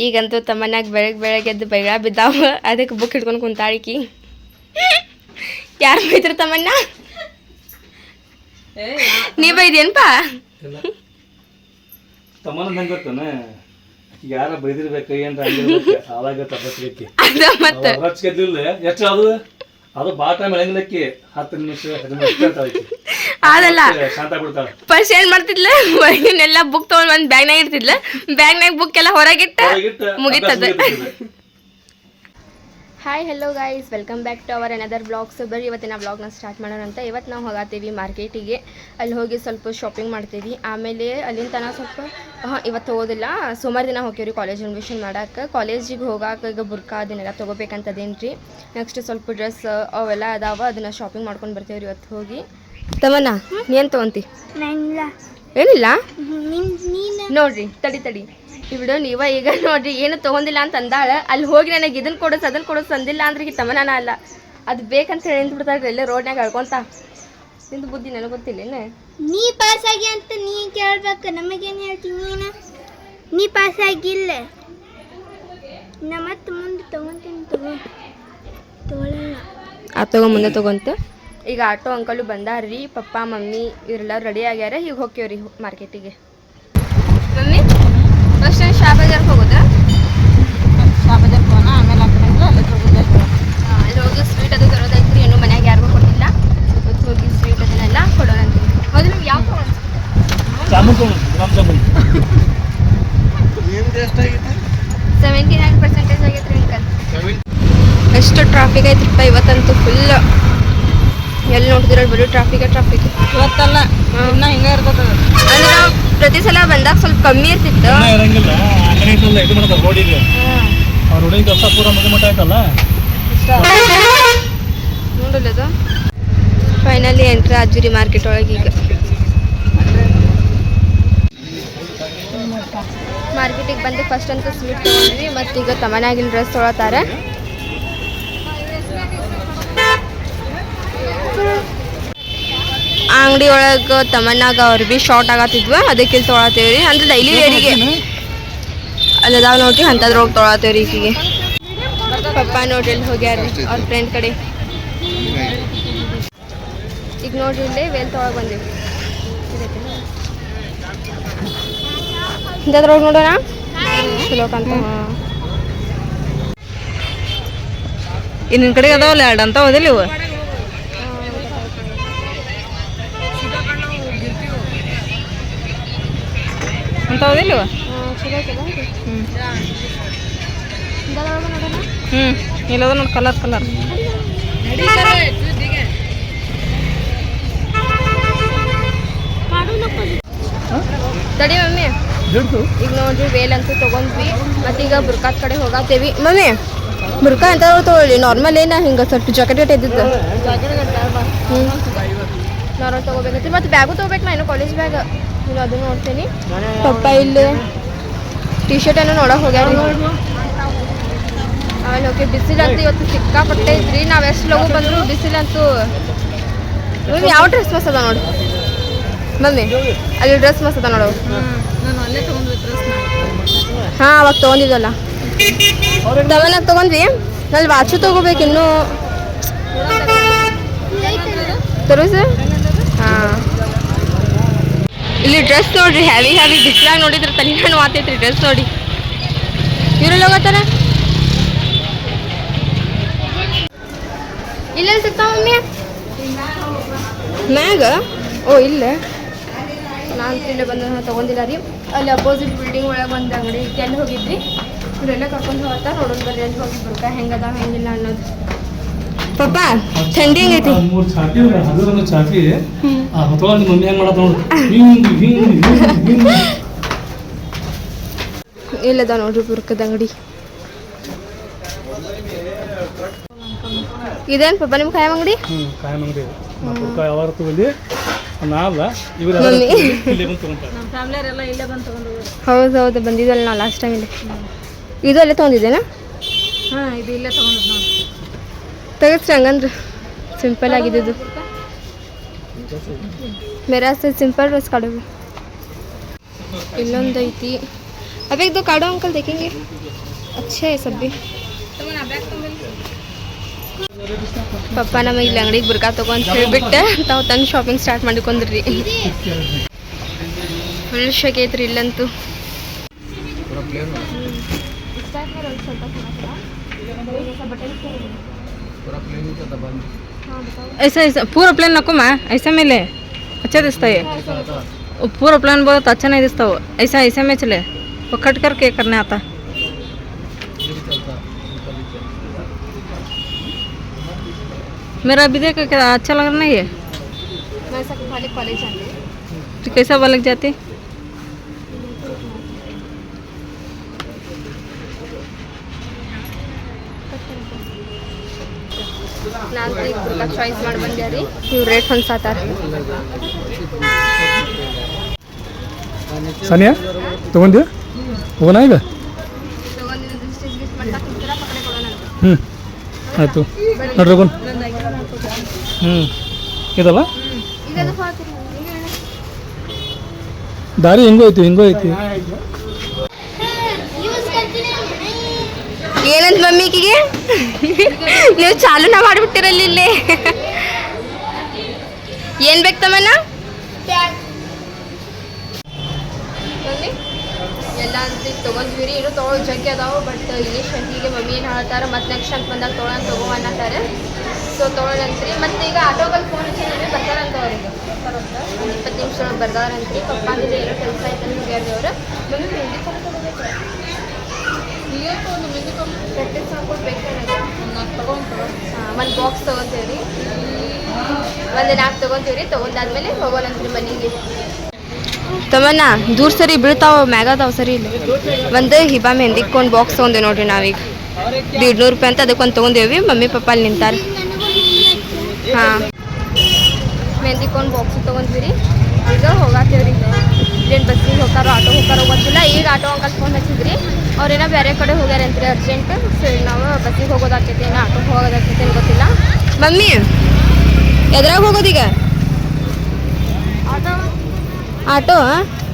ಈಗಂತೂ ತಮ್ಮನಾಗ ಬೆಳಗ್ಗೆ ಎದ್ದು ಬೈಗಳ ಬಿದ್ದಾವ. ಅದಕ್ಕೆ ಬುಕ್ ಹಿಡ್ಕೊಂಡು ಕುಂತಾಳಿಕಿ. ಯಾರು ಬೈದ್ರು ತಮ್ಮನ್ನ? ನೀ ಬೈದೇನ್ಪ? ತಮ್ಮನ ನಂಗೆ ಗೊತ್ತಾನ ಯಾರ ಬೈದಿರ್ಬೇಕು ಏನ್ರ ಆಗಿರ್ಬೇಕು ಅವಾಗ ತಪ್ಪಸ್ಬೇಕಿ ಅದ ಮತ್ತೆ ರಚ್ಗೆದ್ದಿಲ್ಲ ಎಷ್ಟು ಅದು ಬಾ ಟೈಮ್ ಎಳಂಗಿಲ್ಲಕ್ಕಿ 10 ನಿಮಿಷ 15 ನಿಮಿಷ ಅದಲ್ಲ ಶಾಂತ ಬಿಡ್ತಾಳೆ. ಫಸ್ಟ್ ಏನ್ ಮಾಡ್ತಿದ್ಲ ಹೊರಗಿನೆಲ್ಲ ಬುಕ್ ತಗೊಂಡ್ ಬಂದ್ ಬ್ಯಾಗ್ನಾಗ ಇರ್ತಿದ್ಲ. ಬ್ಯಾಗ್ನಾಗ ಬುಕ್ ಎಲ್ಲ ಹೊರಗಿಟ್ಟ ಮುಗಿತದ. Hi hello guys, welcome back to our another blogs. ಬರ್ರಿ ಇವತ್ತಿನ ಬ್ಲಾಗ್ನ ಸ್ಟಾರ್ಟ್ ಮಾಡೋಣ ಅಂತ. ಇವತ್ತು ನಾವು ಹೋಗತ್ತೀವಿ ಮಾರ್ಕೆಟಿಗೆ. ಅಲ್ಲಿ ಹೋಗಿ ಸ್ವಲ್ಪ ಶಾಪಿಂಗ್ ಮಾಡ್ತೀವಿ. ಆಮೇಲೆ ಅಲ್ಲಿಂದ ತನಕ ಸ್ವಲ್ಪ ಇವತ್ತು ಹೋಗೋದಿಲ್ಲ, ಸೋಮವಾರ ದಿನ ಹೋಗ್ತೀವಿ ರೀ ಕಾಲೇಜ್ ಅಡ್ಮಿಷನ್ ಮಾಡಕ್ಕೆ. ಕಾಲೇಜಿಗೆ ಹೋಗಾಕ ಈಗ ಬುರ್ಕಾ ಅದನ್ನೆಲ್ಲ ತೊಗೋಬೇಕಂತದೇನು ರೀ. ನೆಕ್ಸ್ಟ್ ಸ್ವಲ್ಪ ಡ್ರೆಸ್ ಅವೆಲ್ಲ ಅದಾವ, ಅದನ್ನು ಶಾಪಿಂಗ್ ಮಾಡ್ಕೊಂಡು ಬರ್ತೀವಿ ರೀ ಇವತ್ತು ಹೋಗಿ. ತಮ್ಮನ ಏನು ತೊಗೊಂತಿ? ಏನಿಲ್ಲ ನೋಡ್ರಿ, ತಡಿ ಇವಳು ನೀವ ಈಗ ನೋಡ್ರಿ ಏನು ತೊಗೊಂಡಿಲ್ಲ ಅಂತ ಅಂದಾಳ. ಅಲ್ಲಿ ಹೋಗಿ ನನಗೆ ಇದನ್ನ ಕೊಡೋದು ಅಂದಿಲ್ಲ ಅಂದ್ರೆ ಈ ತಮನಾನ ಅಲ್ಲ, ಅದು ಬೇಕಂತ ಹೇಳಿ ನಿಂತ್ಬಿಡ್ತಾಳ್ರಿ ಎಲ್ಲ ರೋಡ್ನಾಗ ಹೇಳ್ಕೊಂತ. ನಿಂದು ಬುದ್ಧಿ ನನಗೆ ಗೊತ್ತಿಲ್ಲ. ನೀ ಪಾಸ್ ಆಗಿ ಅಂತ ನೀ ಕೇಳ್ಬೇಕು, ನಮಗೇನು ಹೇಳ್ತೀನಿ ನೀನು? ನೀ ಪಾಸ್ ಆಗಿಲ್ಲ, ಮತ್ತೆ ಮುಂದೆ ತೊಗೊಂತೀನಿ. ತಗೋ ಮುಂದೆ ತೊಗೊಂತ. ಈಗ ಆಟೋ ಅಂಕಲು ಬಂದಾರ್ರಿ, ಪಪ್ಪ ಮಮ್ಮಿ ಇವರೆಲ್ಲ ರೆಡಿ ಆಗ್ಯಾರ. ಈಗ ಹೋಗ್ತೀವ್ರಿ ಮಾರ್ಕೆಟಿಗೆ. ಮಮ್ಮಿ ಫಸ್ಟ್ ಶಾ ಬಜಾರ್ಗೆ ಹೋಗೋದಾ? ಶಾ ಬಜಾರ್ಗೆ ಹೋಗೋಣ, ಆಮೇಲೆ ಅಲ್ಲಿ ಹೋಗಿ ಸ್ವೀಟ್ ಅದು ತರೋದೈತ್ರಿ. ಇನ್ನೂ ಮನ್ಯಾಗ ಯಾರಿಗೂ ಕೊಟ್ಟಿಲ್ಲ. ಇವತ್ತು ಹೋಗಿ ಸ್ವೀಟ್ ಅದನ್ನೆಲ್ಲ ಕೊಡೋಣ ಅಂತೀವಿ. ಹೌದು, ನಿಮ್ಗೆ ಯಾವ ತೊಗೊಂಡು? 79% ಆಗೈತೆ ರೀ ಅಂಕಲ್. ಎಷ್ಟು ಟ್ರಾಫಿಕ್ ಐತ್ರಿಪ್ಪ ಇವತ್ತಂತೂ ಫುಲ್. ಎಲ್ಲಿ ನೋಡ್ತಿರೋ ಬರೀ ಟ್ರಾಫಿಕ್. ಇವತ್ತಲ್ಲ ಇನ್ನೂ ಹಿಂಗೆ ಇರ್ತದೆ. ಅಂದ್ರೆ ನಾವು ಪ್ರತಿ ಸಲ ಬಂದಾಗ ಸ್ವಲ್ಪ ಕಮ್ಮಿ ಇರ್ತಿತ್ತು. ಇರಂಗಿಲ್ಲ ಇದು ಮಾಡೋದು ರೋಡಿಗೆ ಅವ್ರ ರೋಡಿಗೆ ಕೆಲಸ ಪೂರ ಮುಗಿಮಟ್ಟ ಆಯ್ತಲ್ಲ. ನೋಡಲ್ಲ ಅದು ಫೈನಲಿ ಎಂಟ್ರಿ ಆದ್ವಿ ಮಾರ್ಕೆಟ್ ಒಳಗೆ. ಈಗ ಮಾರ್ಕೆಟಿಗೆ ಬಂದು ಫಸ್ಟ್ ಅಂತೂ ಸ್ವೀಟ್ ತೊಗೊಂಡ್ವಿ. ಮತ್ತೀಗ ತಮನಾಗಿನ ಡ್ರೆಸ್ ತೊಗೊಳ್ತಾರೆ. ಅಂಗಡಿ ಒಳಗೆ ತಮನ್ನಾಗ ಅವ್ರು ಭೀ ಶಾರ್ಟ್ ಆಗತ್ತಿದ್ವ, ಅದಕ್ಕೆ ಇಲ್ಲಿ ತೊಗೊಳತ್ತೇವ್ರಿ. ಅಂದ್ರೆ ಡೈಲಿ ವೇರಿಗೆ ಅಲ್ಲದಾವ ನೋಡ್ರಿ, ಅಂಥದ್ರೊಳಗೆ ತೊಗೊಳತ್ತೇವ್ರಿ. ಈಗಿಗೆ ಪಪ್ಪ ನೋಡ್ರಿ ಇಲ್ಲಿ ಹೋಗ್ಯಾರ್ರಿ ಅವ್ರ ಫ್ರೆಂಡ್ ಕಡೆ. ಈಗ ನೋಡ್ರಿ ಇಲ್ಲೇ ವೇಲ್ ತೊಗೊಳಗೆ ಬಂದೀವಿ. ಇಂಥದ್ರೊಳಗೆ ನೋಡೋಣ ಚಲೋಕಂತ. ಇನ್ನಿನ ಕಡೆಗೆ ಅದಾವಲ್ಲ ಎರಡು ಅಂತ ಹೋದಿಲ್ಲ ಇವು ಅಂತ ಹೋದಿಲ್ಲ ಇವು. ಇಲ್ಲದ ನೋಡಿ ಕಲರ್ ತಡಿ ಮಮ್ಮಿ. ಈಗ ನೋಡ್ರಿ ವೇಲ್ ಅಂತೂ ತೊಗೊಂಡ್ವಿ. ಮತ್ತೀಗ ಬುರ್ಕಾದ ಕಡೆ ಹೋಗತ್ತೇವಿ. ಮಮ್ಮಿ ಬುರ್ಕಾ ಅಂತ ತೊಗೊಳ್ಳಿ, ನಾರ್ಮಲ್ ಏನ ಹಿಂಗೆ ಸ್ವಲ್ಪ ಜಾಕೆಟ್ ಇದ್ದಿದ್ದು. ನಾರ್ಮಲ್ ತೊಗೋಬೇಕೈತಿ. ಮತ್ತು ಬ್ಯಾಗು ತೊಗೋಬೇಕು, ನಾ ಇನ್ನು ಕಾಲೇಜ್ ಬ್ಯಾಗ್ ಇಲ್ಲ, ಅದು ನೋಡ್ತೀನಿ. ಪಪ್ಪ ಇಲ್ಲಿ ಟಿ ಶರ್ಟ್ ಏನೋ ನೋಡೋಕೆ ಹೋಗ್ಯಾರ. ಆಮೇಲೆ ಓಕೆ ಬಿಸಿಲಂತೂ ಇವತ್ತು ಸಿಕ್ಕಾಪಟ್ಟೆ ಐತ್ರಿ. ನಾವು ಎಷ್ಟು ಲಗು ಬಂದ್ರು ಬಿಸಿಲಂತೂ. ಮಮ್ಮಿ ಯಾವ ಡ್ರೆಸ್ ಮಸ್ತ್ ಅದ ನೋಡಿ ಮಮ್ಮಿ, ಅಲ್ಲಿ ಡ್ರೆಸ್ ಮಸ್ತ್ ಅದ ನೋಡು. ಹಾಂ ಅವಾಗ ತೊಗೊಂಡಿದ್ದಲ್ಲ, ತವನಾಗ ತೊಗೊಂಡ್ವಿ. ನಲ್ಲಿ ವಾಚು ತೊಗೋಬೇಕು ಇನ್ನೂ. ತರೋಸ ಹಾಂ. ಇಲ್ಲಿ ಡ್ರೆಸ್ ನೋಡ್ರಿ, ಹೆವಿ ಬಿಸಿಲಾಗ ನೋಡಿದ್ರೆ ತಲೆನೂ ಆತೈತ್ರಿ ಡ್ರೆಸ್ ನೋಡಿ. ಇವರೆಲ್ಲ ಹೋಗತ್ತಾರ ಇಲ್ಲೆಲ್ಲಿ ಸಿಗ್ತಾವ ಮಮ್ಮಿ? ಮ್ಯಾಗ ಓ ಇಲ್ಲ, ನಾನು ಇಲ್ಲೇ ಬಂದು ತೊಗೊಂಡಿಲ್ಲ ರೀ. ಅಲ್ಲಿ ಅಪೋಸಿಟ್ ಬಿಲ್ಡಿಂಗ್ ಒಳಗೆ ಒಂದು ಅಂಗಡಿ ಇತ್ತು, ಅಲ್ಲಿ ಹೋಗಿದ್ವಿ. ಇವರೆಲ್ಲ ಕರ್ಕೊಂಡು ಹೋಗ್ತಾ ನೋಡೋಣ ಬರ್ರಿ ಅಲ್ಲಿ ಹೋಗಿ ಬುರ್ಕಾ ಹೆಂಗದ ಹೆಂಗಿಲ್ಲ ಅನ್ನೋದು. ಪಪ್ಪ ಥಂಡಿ ಹೆಂಗೈತಿ? 3 ಚಾಪಿ ಹದಿರೊಂದು ಚಾಪಿ ಹೊತ್ಕೊಂಡು ಮಮ್ಮಿ ಹೆಂಗೆ ಮಾಡತ್ತ ನೋಡು. ಇಲ್ಲದ ನೋಡ್ರಿ ಬುರ್ಕದ ಅಂಗಡಿ. ಇದೇನು ಪಪ್ಪ ನಿಮ್ಮ ಕಾಯಂ ಅಂಗಡಿ? ಕಾಯಂ ಅಂಗಡಿ ಬುರ್ಕಾ ಯಾವಾರ ತಗೊಳ್ಳಿ ನಾವಲ್ಲ ಇವರು ಇಲ್ಲೇ ಬಂದು ತೊಗೊಂತಾರೆ. ನಮ್ಮ ಫ್ಯಾಮಿಲಿಯವರೆಲ್ಲ ಇಲ್ಲೇ ಬಂದು ತೊಗೊಂಡು. ಹೌದು ಬಂದಿದ್ದಲ್ಲ ನಾವು ಲಾಸ್ಟ್ ಟೈಮ್ ಇಲ್ಲಿ. ಇದು ಅಲ್ಲೇ ತೊಗೊಂಡಿದ್ದೇನಾ? ಹಾಂ ಇದು ಇಲ್ಲೇ ತೊಗೊಂಡಿದ್ದು ನೋಡಿ. ತೆಗಿಸ್ರಿ ಹಂಗಂದ್ರೆ ಸಿಂಪಲ್ ಆಗಿದ್ದು. ಮೇರಾ ಸಿಂಪಲ್ ಡ್ರೆಸ್ ಕಾಡೋದು. ಇಲ್ಲೊಂದು ಐತಿ अब एक दो काटो अंकल देखेंगे अच्छे है सब भी ಪಪ್ಪ ನಮಗೆ ಇಲ್ಲಿ ಅಂಗಡಿಗೆ ಬುರ್ಕಾ ತೊಗೊಂಡು ಹೇಳ್ಬಿಟ್ಟು ತಾವು ತಂದು ಶಾಪಿಂಗ್ ಸ್ಟಾರ್ಟ್ ಮಾಡಿಕೊಂಡ್ರಿ ಫುಲ್ ಶೆಕೆ ಐತ್ರಿ ಇಲ್ಲಂತೂ ऐसा ऐसा पूरा प्लेन नको माँ ऐसा में ले अच्छा दिखता है पूरा प्लेन बहुत अच्छा नहीं दिखता वो ऐसा ऐसा में चले वो कट करके करने आता मेरा अभी देखा क्या अच्छा लग रहा नहीं है मैं सब खाली कॉलेज जाते तो कैसा वाला लग जाती ನಾನು ಈಗ ಬುರ್ಕಾ ಚಾಯ್ಸ್ ಮಾಡಿ ಬಂದೆ ರೀ ಇವು ರೇಟ್ ಹೊಂದ್ಸಾತಾರ ಸಾನಿಯಾ ತೊಗೊಂಡ್ಯಾ ಹೋಗೋಣ ಈಗ ಹ್ಞೂ ಆಯಿತು ನೋಡ್ರಿ ಹೋಗೋಣ ಇದಲ್ಲ ದಾರಿ ಹಿಂಗೋ ಐತಿ ಏನಂತ ಮಮ್ಮಿಗೆ ನೀವು ಚಾಲೂನ ಮಾಡಿಬಿಟ್ಟಿರಲ್ಲ ಇಲ್ಲಿ ಏನ್ ಬೇಕು ತಮ್ಮನ ಎಲ್ಲ ಅಂತ ತೊಗೊಂಡ್ವಿ ಇನ್ನೂ ತೊಗೊಳ್ ಜಗ್ಗಿ ಅದಾವು ಬಟ್ ಇಲ್ಲಿ ಶಂಕಿಗೆ ಮಮ್ಮಿ ಏನು ಹೇಳ್ತಾರ ಮತ್ತೆ ನೆಕ್ಸ್ಟ್ ಅಂತ ಬಂದಾಗ ತೊಗೊಳೋ ಅನ್ನತ್ತಾರೆ ಸೊ ತೊಗೊಳಂತ್ರಿ ಮತ್ತೆ ಈಗ ಆಟೋಗಲ್ಲಿ ಫೋನ್ ಹಚ್ಚಿದ್ರೆ ಬರ್ತಾರಂತ ಅವ್ರಿಗೆ ಒಂದು 20 ನಿಮಿಷ ಬರ್ದಾರಂತ್ರಿ ಪಪ್ಪ ಅಂದ್ರೆ ಏನೋ ಕೆಲಸ ಆಯ್ತು ಹೋಗ್ಯಾರ್ರಿ ಅವ್ರು ಮಮ್ಮಿ ಮೆಹಂದಿ ತೊಗೊಳ್ಬೇಕು ಪ್ರಾಕ್ಟೀಸ್ ಹಾಕೊಡ್ಬೇಕು ಒಂದು ಬಾಕ್ಸ್ ತೊಗೊತೀವಿ ಒಂದು 4 ತೊಗೊತೀವಿ ತೊಗೊಂಡಾದ್ಮೇಲೆ ಹೋಗೋಣಂತ್ರಿ ಮನೆಗೆ ತಮ್ಮನ್ನ ದೂರ ಸರಿ ಬೀಳ್ತಾವ ಮ್ಯಾಗದಾವ ಸರಿ ಇಲ್ಲ ಒಂದು ಹಿಬಾ ಮೆಹಂದಿಕ್ಕೊಂದು ಬಾಕ್ಸ್ ತೊಗೊಂಡೇವಿ ನೋಡ್ರಿ ನಾವೀಗ 150 ರೂಪಾಯಿ ಅಂತ ಅದಕ್ಕೊಂದು ತೊಗೊಂಡೇವಿ ಮಮ್ಮಿ ಪಪ್ಪ ಅಲ್ಲಿ ನಿಂತಾರೆ ಹಾಂ ಮೆಹಂದಿಕ್ಕೊಂದು ಬಾಕ್ಸ್ ತೊಗೊಂಡ್ವಿ ಈಗ ಹೋಗಾತೀವ್ರಿ ಇಲ್ಲೇನು ಬಸ್ಸಿಗೆ ಹೋಗಾರೋ ಆಟೋ ಹೋಗಾರೋ ಗೊತ್ತಿಲ್ಲ ಈಗ ಆಟೋ ಅಂಕಲ್ ಫೋನ್ ಹಚ್ಚಿದ್ರಿ ಅವ್ರೇನೋ ಬೇರೆ ಕಡೆ ಹೋಗ್ಯಾರಂತ್ರಿ ಅರ್ಜೆಂಟ್ ಸೊ ಈಗ ನಾವು ಬಸ್ಸಿಗೆ ಹೋಗೋದಾಕೈತಿ ಏನೋ ಆಟೋಗೆ ಹೋಗೋದಾಕೈತಿ ಏನು ಗೊತ್ತಿಲ್ಲ ಮಮ್ಮಿ ಎದ್ರಾಗ ಹೋಗೋದೀಗ ಆಟೋ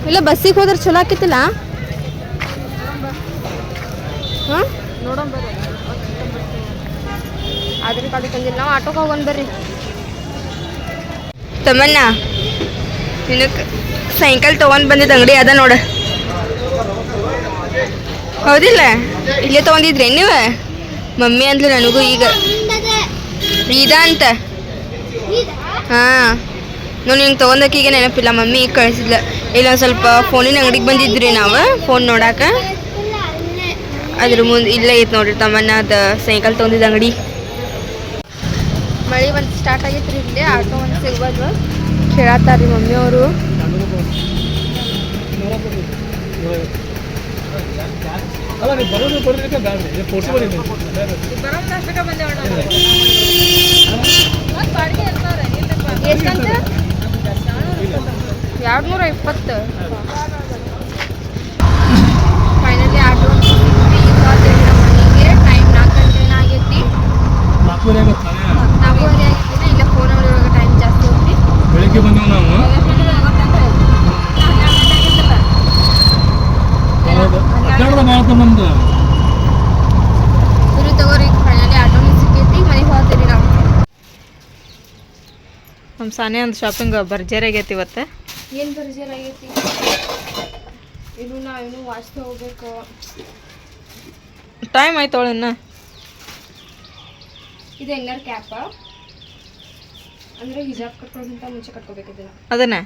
ಇಲ್ಲ ಬಸ್ಸಿಗೆ ಹೋದ್ರೆ ಚಲೋ ಆಕೈತಿಲ್ಲ ಹಾಂ ಆದ್ರೆ ಕಾಡಿ ತಂದಿಲ್ಲ ನಾವು ಆಟೋಗೆ ಹೋಗೋಣ ಬರ್ರಿ ತಮ್ಮನ್ನ ನಿನಕ್ಕೆ ಸೈಕಲ್ ತೊಗೊಂಡು ಬಂದಿದ್ದ ಅಂಗಡಿ ಅದ ನೋಡ ಹೌದಿಲ್ಲ ಇಲ್ಲೇ ತೊಗೊಂಡಿದ್ರಿ ನೀವು ಮಮ್ಮಿ ಅಂದ್ಲು ನನಗೂ ಈಗ ಇದ ಅಂತ ಹಾಂ ನೋಡಿ ನಿಂಗೆ ತೊಗೊಂಡಕ್ಕೀಗ ನೆನಪಿಲ್ಲ ಮಮ್ಮಿ ಈಗ ಕಳಿಸಿದ್ಲ ಇಲ್ಲ ಸ್ವಲ್ಪ ಫೋನಿನ ಅಂಗಡಿಗೆ ಬಂದಿದ್ರಿ ನಾವು ಫೋನ್ ನೋಡಾಕ ಅದ್ರ ಮುಂದೆ ಇಲ್ಲೇ ಐತೆ ನೋಡ್ರಿ ತಮ್ಮನ್ನ ಅದು ಸೈಕಲ್ ತೊಗೊಂಡಿದ್ದ ಅಂಗಡಿ ಮಳೆ ಒಂದು ಸ್ಟಾರ್ಟ್ ಆಗೈತ್ರಿ ಇಲ್ಲೇ ಆಟೋ ಒಂದು ಸಿಗ್ಬೋದು ಕೇಳತ್ತಾರ್ರಿ ಮಮ್ಮಿ ಅವರು ಅಲ್ಲ ನೀವು ಬರೋದು ಬರ್ಲಿಕ್ಕೆ ಬ್ಯಾಡ್ರಿ ಪೋರ್ಸಿಬಲ್ ಇದೆ ಎಷ್ಟಂತ 220 ಫೈನಲಿ ಆಟೋ ಮನೆಗೆ ಟೈಮ್ 4 ಗಂಟೆನ ಆಗೈತಿ 4:30 4:30 ಆಗೈತಿ ಇಲ್ಲ ಫೋನ್ ನೋಡುವಾಗ ಟೈಮ್ ಜಾಸ್ತಿ ಹೋಗ್ತಿ ಬೆಳಿಗ್ಗೆ ಬಂದೆವು ನಾವು ನಮ್ದು ಸರಿ ತಗೋರಿ ಫೈನಲಿ ಆಟೋನು ಸಿಕ್ಕೈತಿ ಮನೆಗೆ ಹೋಗ್ತೀರಿ ನಾವು ನಮ್ಮ ಸಾನೆ ಒಂದು ಶಾಪಿಂಗ್ ಭರ್ಜರಿ ಆಗೈತಿ ಇವತ್ತು ಏನು ಬರ್ಜರ್ ಆಗೈತಿ ಇನ್ನು ನಾವಿನ್ನು ವಾಚ್ ಹೋಗ್ಬೇಕು ಟೈಮ್ ಆಯ್ತು ಇನ್ನು ಇದು ಇನ್ನರ್ ಕ್ಯಾಪ ಅಂದರೆ ಹಿಜಾಬ್ ಕಟ್ಕೊಳ್ಳೋಕ್ಕಿಂತ ಮುಂಚೆ ಕಟ್ಕೋಬೇಕಿದೆ ಅದನ್ನ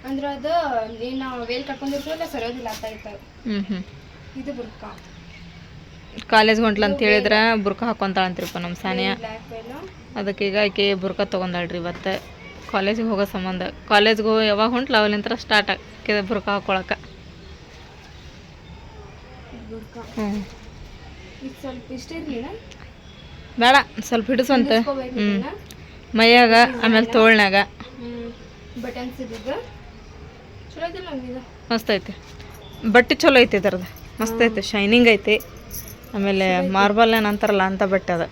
ಅಂದ್ರೆ ಅದು ಏನು ನಾವು ವೇಲ್ ಕಟ್ಕೊಂಡಿರ್ತೀವಲ್ಲ ಸರಿಯೋದಿಲ್ಲ ಅಂತ ಇರ್ತಾವೆ ಹ್ಞೂ ಇದು ಬುರ್ಕಾ ಕಾಲೇಜ್ ಹೊಂಟ್ಲ ಅಂತ ಹೇಳಿದ್ರೆ ಬುರ್ಕ ಹಾಕೊಂತಾಳಂತ್ರಿಪ್ಪ ನಮ್ಮ ಸಾನಿಯ ಬ್ಲ್ಯಾಕ್ ವೇಲು ಅದಕ್ಕೆ ಈಗ ಆಕೆ ಬುರ್ಕ ತೊಗೊಂಡಾಳ್ರಿ ಇವತ್ತು ಕಾಲೇಜಿಗೆ ಹೋಗೋ ಸಂಬಂಧ ಕಾಲೇಜ್ಗೆ ಹೋಗಿ ಯಾವಾಗ ಹೊಂಟ್ಲ ಅವಲಿಂತ್ರ ಸ್ಟಾರ್ಟ್ ಆಗಿದೆ ಬುರ್ಕ ಹಾಕೊಳಕ್ಕೆ ಬುರ್ಕಾ ಹ್ಞೂ ಈಗ ಸ್ವಲ್ಪ ಇಷ್ಟ ಇರಲಿಲ್ಲ ಬೇಡ ಸ್ವಲ್ಪ ಹಿಡಿಸಂತ ಹ್ಞೂ ಮೈಯಾಗ ಆಮೇಲೆ ತೋಳ್ನಾಗ ಬಟನ್ಸ್ ಇದ್ದಿದ್ದು ಚಲೋ ಐತಿಲ್ಲ ನಮಗಿದು ಮಸ್ತ್ ಐತಿ ಬಟ್ಟೆ ಚಲೋ ಐತಿ ಇದ್ರದ್ದು ಮಸ್ತ್ ಐತಿ ಶೈನಿಂಗ್ ಐತಿ ಆಮೇಲೆ ಮಾರ್ಬಲ್ ಏನು ಅಂತಾರಲ್ಲ ಅಂತ ಬಟ್ಟೆ ಅದ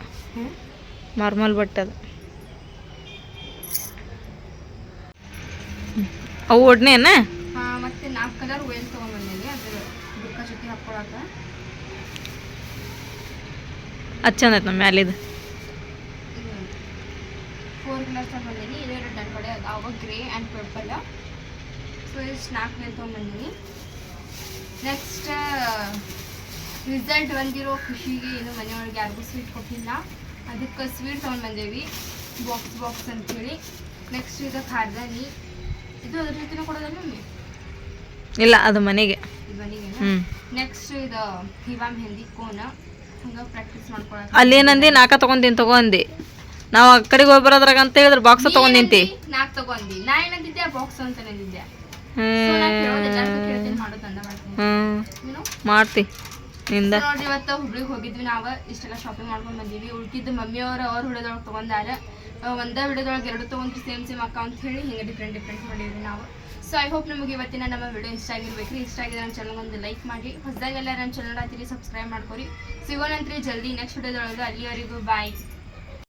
ಮಾರ್ಮಲ್ ಬಟ್ಟೆ ಅದು ಅವು ಒಡ್ನೇನ ಹಾಂ ಮತ್ತೆ 4 ಕಲರ್ ವೇಲ್ ತೊಗೊಂಡ್ಬಂದೇನಿ ಅದ್ರ ಜೊತೆ ಹಾಕ್ಕೊಳಕ್ಕೆ. ಅದು ಚಂದ ಐತೆ ನಮ್ಮ ಮ್ಯಾಲಿದು. 4 ಕಲರ್ಸ್ ತೊಗೊಂಬಂದೀನಿ. ಇದು ನನ್ನ ಕಡೆ ಅದಾವ ಗ್ರೇ ಆ್ಯಂಡ್ ಪರ್ಪಲ್. ಸೊ ಇಷ್ಟು 4 ಮೇಲೆ ತೊಗೊಂಬಂದೀನಿ. ನೆಕ್ಸ್ಟ್ ರಿಸಲ್ಟ್ ಬಂದಿರೋ ಖುಷಿಗೆ ಏನು ಮನೆಯೊಳಗೆ ಯಾರಿಗೂ ಸ್ವೀಟ್ ಕೊಟ್ಟಿಲ್ಲ, ಅದಕ್ಕೆ ಸ್ವೀಟ್ ತೊಗೊಂಡು ಬಂದೇವಿ ಬಾಕ್ಸ್ ಅಂಥೇಳಿ. ನೆಕ್ಸ್ಟ್ ಇದು ಖಾರದಾನಿ, ಇದು ಅದ್ರ ಜೊತೆ ಕೊಡೋದಲ್ಲ ಮಮ್ಮಿ? ಇಲ್ಲ, ಅದು ಮನೆಗೆ. ಇದು ಮನೆಗೆ. ನೆಕ್ಸ್ಟ್ ಇದು ಹಿವಾ ಮೆಹಂದಿ ಕೋನ, ಹಂಗೆ ಪ್ರಾಕ್ಟೀಸ್ ಮಾಡ್ಕೊಳಕ್ಕೆ. ಅಲ್ಲಿ ಏನಂದಿ 4 ತೊಗೊಂತೀನಿ ತಗೊಂಡಿ. ನಾವು ಆ ಕಡೆಗೆ ಹೋಗಿ ಬರೋದ್ರಾಗ ಅಂತ ಹೇಳಿದ್ರೆ ಬಾಕ್ಸ್ ತೊಗೊಂಡು ನಿಂತಿ. 4 ತಗೊಂಡಿ. ನಾ ಏನಂತಿದ್ದೆ ಬಾಕ್ಸ್ ಅಂತ ನಂದಿದ್ದೆ. ಮಾಡ್ತಿ ನಿಂದ. ನೋಡ್ರಿ ಇವತ್ತು ಹುಬ್ಳಿಗೆ ಹೋಗಿದ್ವಿ ನಾವು, ಇಷ್ಟೆಲ್ಲ ಶಾಪಿಂಗ್ ಮಾಡ್ಕೊಂಡು ಬಂದೀವಿ. ಉಳ್ಕಿದ್ದು ಮಮ್ಮಿಯವರು ಅವ್ರ ಹುಡುಗದೊಳಗೆ ತೊಗೊಂಡಾರ. ಒಂದೇ ವಿಡಿಯೋದೊಳಗೆ 2 ತೊಗೊಂಡ್ರಿ ಸೇಮ್ ಅಕ್ಕ ಅಂತ ಹೇಳಿ ಹಿಂಗೆ ಡಿಫ್ರೆಂಟ್ ಮಾಡಿದ್ವಿ ನಾವು. ಸೊ ಐ ಹೋಪ್ ನಿಮಗೆ ಇವತ್ತಿನ ನಮ್ಮ ವಿಡಿಯೋ ಇಷ್ಟ ಆಗಿರ್ಬೇಕ್ರಿ. ಇಷ್ಟ ಆಗಿದ್ರೆ ನಮ್ಮ ಚಾನಲ್ ಒಂದು ಲೈಕ್ ಮಾಡಿ, ಹೊಸದಾಗೆಲ್ಲ ನಮ್ಮ ಚಾನಲ್ ಹತ್ತಿರ ಸಬ್ಸ್ಕ್ರೈಬ್ ಮಾಡ್ಕೊರಿ. ಸಿಗೋಣಂತ್ರಿ ಜಲ್ದಿ ನೆಕ್ಸ್ಟ್ ವಿಡಿಯೋದೊಳಗೆ. ಅಲ್ಲಿವರೆಗೂ ಬಾಯ್.